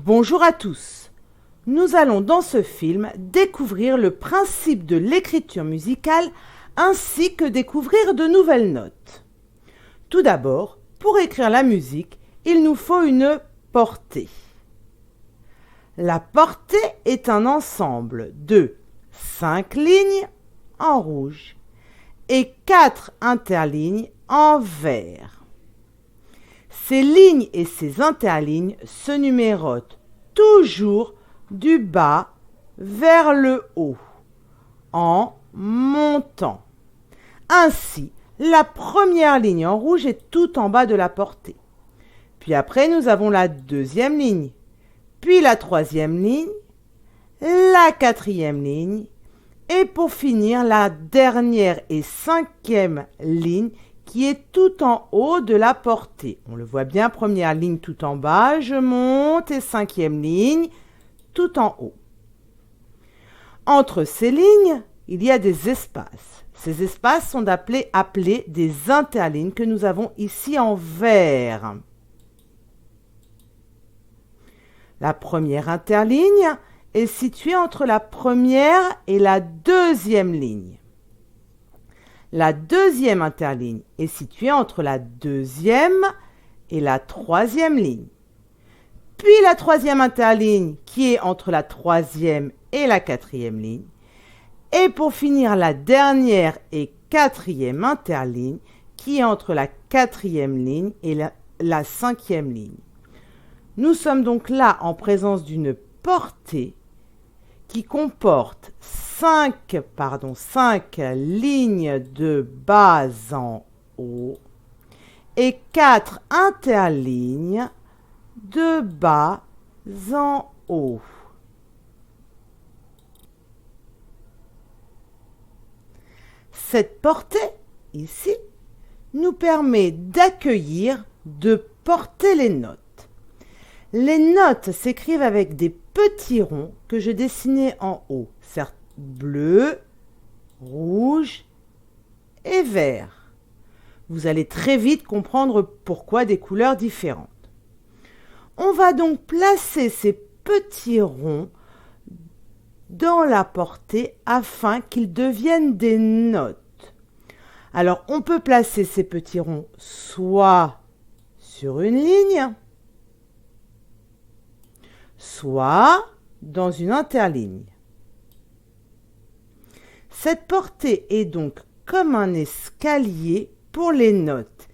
Bonjour à tous. Nous allons dans ce film découvrir le principe de l'écriture musicale ainsi que découvrir de nouvelles notes. Tout d'abord, pour écrire la musique, il nous faut une portée. La portée est un ensemble de 5 lignes en rouge et 4 interlignes en vert. Ces lignes et ces interlignes se numérotent toujours du bas vers le haut, en montant. Ainsi, la première ligne en rouge est tout en bas de la portée. Puis après, nous avons la deuxième ligne, puis la troisième ligne, la quatrième ligne, et pour finir, la dernière et cinquième ligne qui est tout en haut de la portée. On le voit bien, première ligne tout en bas, je monte, et cinquième ligne tout en haut. Entre ces lignes, il y a des espaces. Ces espaces sont appelés des interlignes que nous avons ici en vert. La première interligne est située entre la première et la deuxième ligne. La deuxième interligne est située entre la deuxième et la troisième ligne. Puis la troisième interligne qui est entre la troisième et la quatrième ligne. Et pour finir, la dernière et quatrième interligne qui est entre la quatrième ligne et la cinquième ligne. Nous sommes donc là en présence d'une portée qui comporte 5 lignes de bas en haut et 4 interlignes de bas en haut. Cette portée, ici, nous permet d'accueillir, de porter les notes. Les notes s'écrivent avec des petits ronds que je dessinais en haut, certes bleu, rouge et vert. Vous allez très vite comprendre pourquoi des couleurs différentes. On va donc placer ces petits ronds dans la portée afin qu'ils deviennent des notes. Alors, on peut placer ces petits ronds soit sur une ligne, soit dans une interligne. Cette portée est donc comme un escalier pour les notes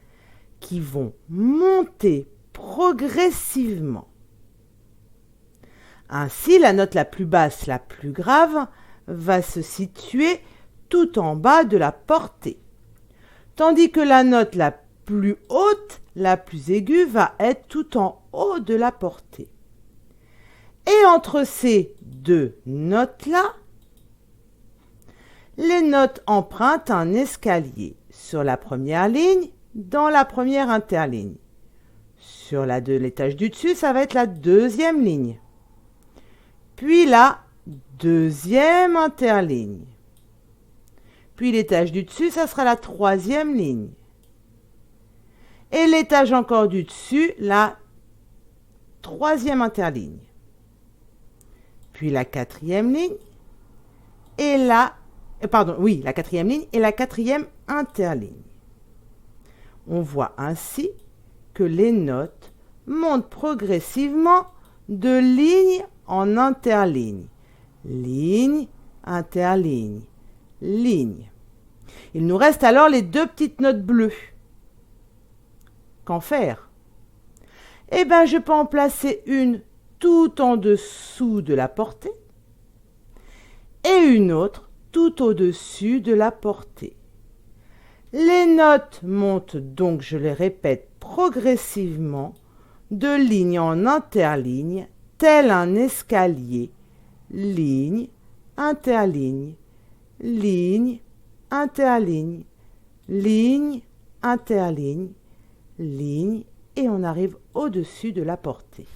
qui vont monter progressivement. Ainsi, la note la plus basse, la plus grave, va se situer tout en bas de la portée, tandis que la note la plus haute, la plus aiguë, va être tout en haut de la portée. Et entre ces deux notes-là, les notes empruntent un escalier sur la première ligne, dans la première interligne. Sur l'étage du dessus, ça va être la deuxième ligne. Puis la deuxième interligne. Puis l'étage du dessus, ça sera la troisième ligne. Et l'étage encore du dessus, la troisième interligne. Puis la quatrième ligne et la quatrième ligne et la quatrième interligne. On voit ainsi que les notes montent progressivement de ligne en interligne. Ligne, interligne, ligne. Il nous reste alors les deux petites notes bleues. Qu'en faire? Eh bien, je peux en placer une tout en dessous de la portée et une autre tout au-dessus de la portée. Les notes montent donc, je les répète, progressivement de ligne en interligne, tel un escalier. Ligne, interligne, ligne, interligne, ligne, interligne, ligne, et on arrive au-dessus de la portée.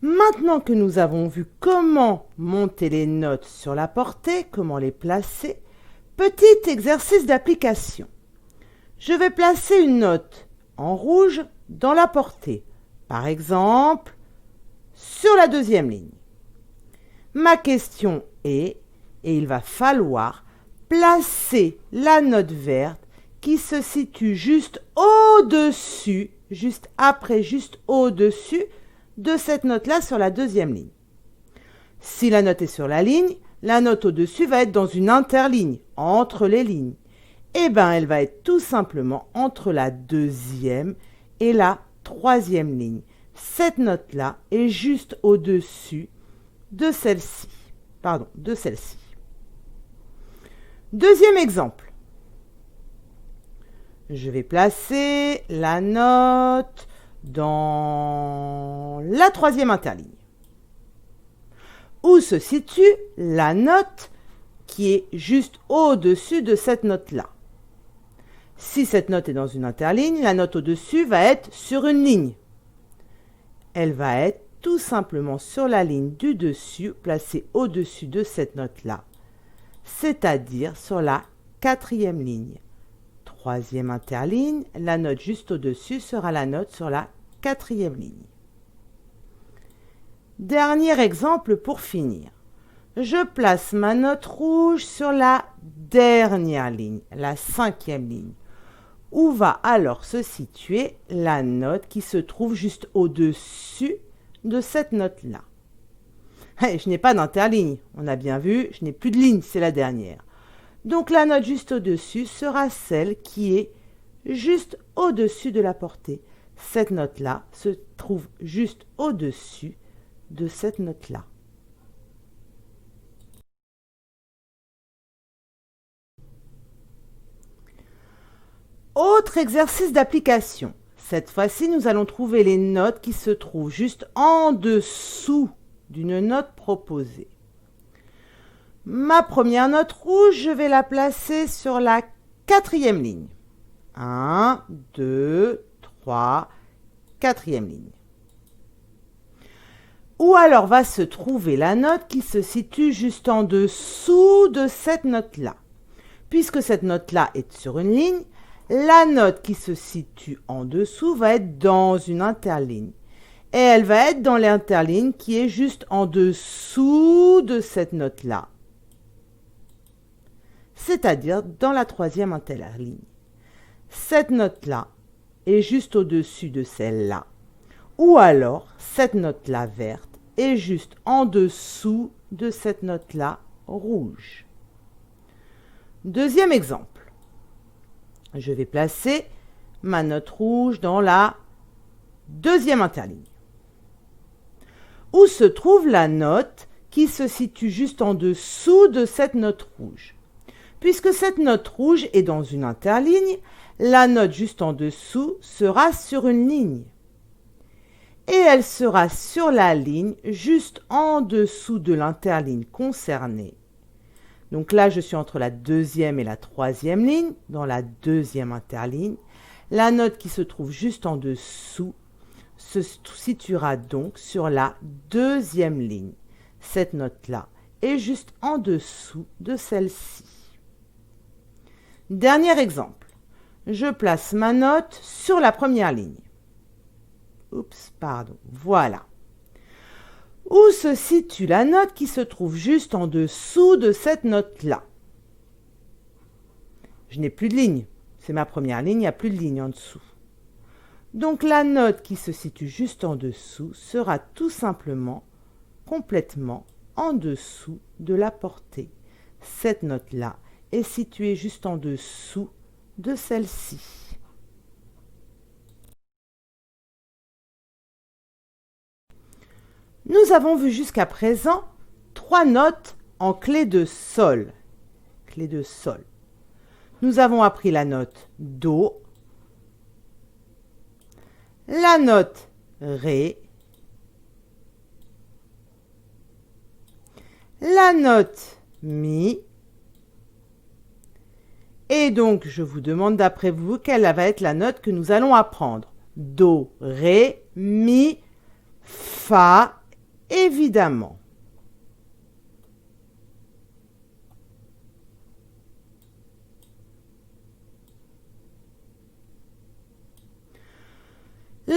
Maintenant que nous avons vu comment monter les notes sur la portée, comment les placer, petit exercice d'application. Je vais placer une note en rouge dans la portée. Par exemple, sur la deuxième ligne. Ma question est, et il va falloir placer la note verte qui se situe juste au-dessus, juste après, juste au-dessus de cette note-là sur la deuxième ligne. Si la note est sur la ligne, la note au-dessus va être dans une interligne, entre les lignes. Eh bien, elle va être tout simplement entre la deuxième et la troisième ligne. Cette note-là est juste au-dessus de celle-ci. Deuxième exemple. Je vais placer la note dans la troisième interligne. Où se situe la note qui est juste au-dessus de cette note-là? Si cette note est dans une interligne, la note au-dessus va être sur une ligne. Elle va être tout simplement sur la ligne du dessus, placée au-dessus de cette note-là, c'est-à-dire sur la quatrième ligne. Troisième interligne, la note juste au-dessus sera la note sur la quatrième ligne. Dernier exemple pour finir. Je place ma note rouge sur la dernière ligne, la cinquième ligne. Où va alors se situer la note qui se trouve juste au-dessus de cette note-là? Je n'ai pas d'interligne, on a bien vu, je n'ai plus de ligne, c'est la dernière. Donc la note juste au-dessus sera celle qui est juste au-dessus de la portée. Cette note-là se trouve juste au-dessus de cette note-là. Autre exercice d'application. Cette fois-ci, nous allons trouver les notes qui se trouvent juste en dessous d'une note proposée. Ma première note rouge, je vais la placer sur la quatrième ligne. 1, 2, 3, quatrième ligne. Où alors va se trouver la note qui se situe juste en dessous de cette note-là? Puisque cette note-là est sur une ligne, la note qui se situe en dessous va être dans une interligne. Et elle va être dans l'interligne qui est juste en dessous de cette note-là. C'est-à-dire dans la troisième interligne. Cette note-là est juste au-dessus de celle-là. Ou alors, cette note-là verte est juste en dessous de cette note-là rouge. Deuxième exemple. Je vais placer ma note rouge dans la deuxième interligne. Où se trouve la note qui se situe juste en dessous de cette note rouge? Puisque cette note rouge est dans une interligne, la note juste en dessous sera sur une ligne. Et elle sera sur la ligne juste en dessous de l'interligne concernée. Donc là, je suis entre la deuxième et la troisième ligne, dans la deuxième interligne. La note qui se trouve juste en dessous se situera donc sur la deuxième ligne. Cette note-là est juste en dessous de celle-ci. Dernier exemple. Je place ma note sur la première ligne. Voilà. Où se situe la note qui se trouve juste en dessous de cette note-là? Je n'ai plus de ligne. C'est ma première ligne, il n'y a plus de ligne en dessous. Donc la note qui se situe juste en dessous sera tout simplement, complètement en dessous de la portée. Cette note-là est située juste en dessous de celle-ci. Nous avons vu jusqu'à présent 3 notes en clé de sol. Clé de sol. Nous avons appris la note Do, la note Ré, la note Mi. Et donc, je vous demande d'après vous, quelle va être la note que nous allons apprendre? Do, Ré, Mi, Fa, évidemment.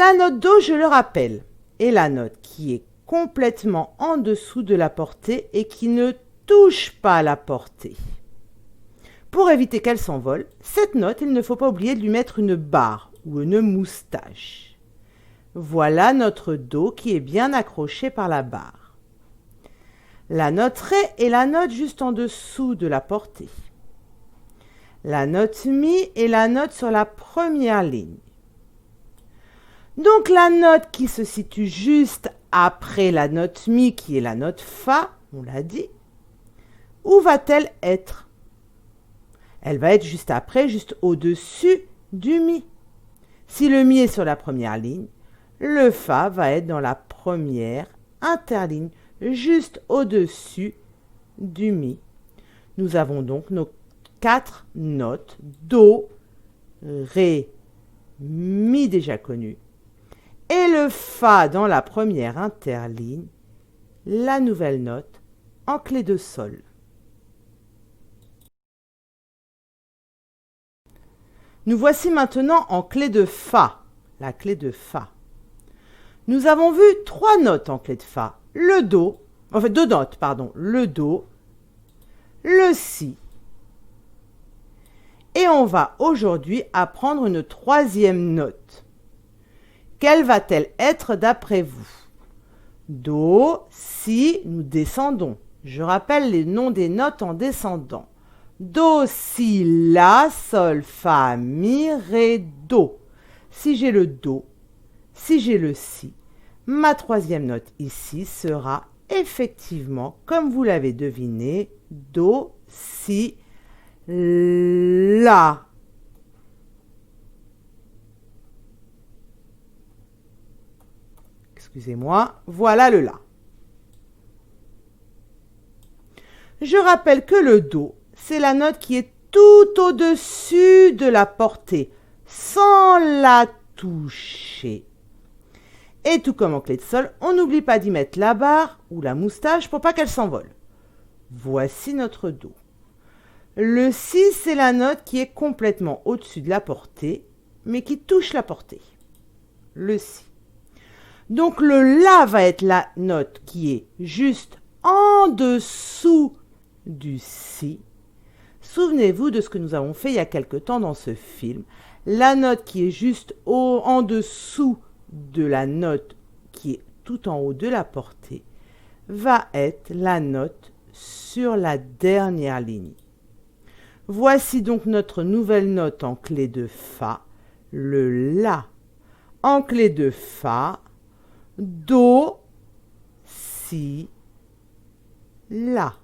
La note Do, je le rappelle, est la note qui est complètement en dessous de la portée et qui ne touche pas la portée. Pour éviter qu'elle s'envole, cette note, il ne faut pas oublier de lui mettre une barre ou une moustache. Voilà notre Do qui est bien accroché par la barre. La note Ré est la note juste en dessous de la portée. La note Mi est la note sur la première ligne. Donc la note qui se situe juste après la note Mi, qui est la note Fa, on l'a dit, où va-t-elle être? Elle va être juste après, juste au-dessus du Mi. Si le Mi est sur la première ligne, le Fa va être dans la première interligne, juste au-dessus du Mi. Nous avons donc nos 4 notes Do, Ré, Mi déjà connues, et le Fa dans la première interligne, la nouvelle note en clé de Sol. Nous voici maintenant en clé de Fa, la clé de Fa. Nous avons vu 3 notes en clé de Fa, le Do, enfin 2 notes, pardon, le Do, le Si, et on va aujourd'hui apprendre une 3e note. Quelle va-t-elle être d'après vous? Do, Si, nous descendons. Je rappelle les noms des notes en descendant. Do, Si, La, Sol, Fa, Mi, Ré, Do. Si j'ai le Do, si j'ai le Si, ma 3e note ici sera effectivement, comme vous l'avez deviné, Do, Si, La. Excusez-moi, voilà le La. Je rappelle que le Do, c'est la note qui est tout au-dessus de la portée, sans la toucher. Et tout comme en clé de Sol, on n'oublie pas d'y mettre la barre ou la moustache pour pas qu'elle s'envole. Voici notre Do. Le Si, c'est la note qui est complètement au-dessus de la portée, mais qui touche la portée. Le Si. Donc le La va être la note qui est juste en dessous du Si. Souvenez-vous de ce que nous avons fait il y a quelque temps dans ce film. La note qui est juste en dessous de la note qui est tout en haut de la portée va être la note sur la dernière ligne. Voici donc notre nouvelle note en clé de Fa, le La. En clé de Fa, Do, Si, La.